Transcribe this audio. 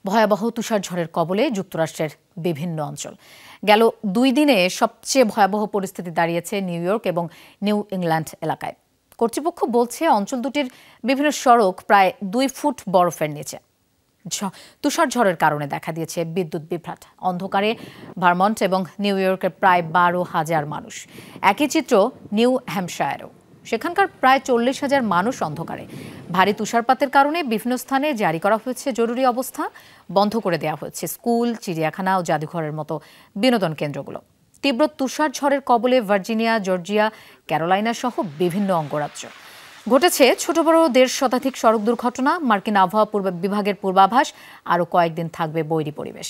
ভয়াবহ তুষারঝড়ের কবলে যুক্তরাষ্ট্রের বিভিন্ন অঞ্চল। গেল 2 দিনে সবচেয়ে ভয়াবহ পরিস্থিতি দাঁড়িয়েছে নিউ ইয়র্ক এবং নিউ ইংল্যান্ড এলাকায়। কর্তৃপক্ষ বলছে অঞ্চল দুটির বিভিন্ন সড়ক প্রায় 2 ফুট বরফের নিচে। তুষারঝড়ের কারণে দেখা দিয়েছে বিদ্যুৎ বিভ্রাট। অন্ধকারে ভারমন্ট এবং নিউ ইয়র্কের প্রায় 12,000 মানুষ। একই চিত্র নিউ হ্যাম্পশায়ারেও। সেখানকার প্রায় 40,000 মানুষ অন্ধকারে। ভারী তুষারপাতের কারণে বিভিন্ন স্থানে জারি করা হয়েছে জরুরি অবস্থা। বন্ধ করে দেওয়া হয়েছে স্কুল, চিড়িয়াখানা ও জাদুঘরের মতো বিনোদন কেন্দ্রগুলো। তীব্র তুষারঝড়ের কবলে ভার্জিনিয়া, জর্জিয়া, ক্যারোলাইনা সহ বিভিন্ন অঙ্গরাজ্য। ঘটেছে ছোট বড় 1.5 শতাধিক সড়ক দুর্ঘটনা। মার্কিন আবহাওয়া বিভাগের পূর্বাভাস, আরও কয়েকদিন থাকবে বৈরী পরিবেশ।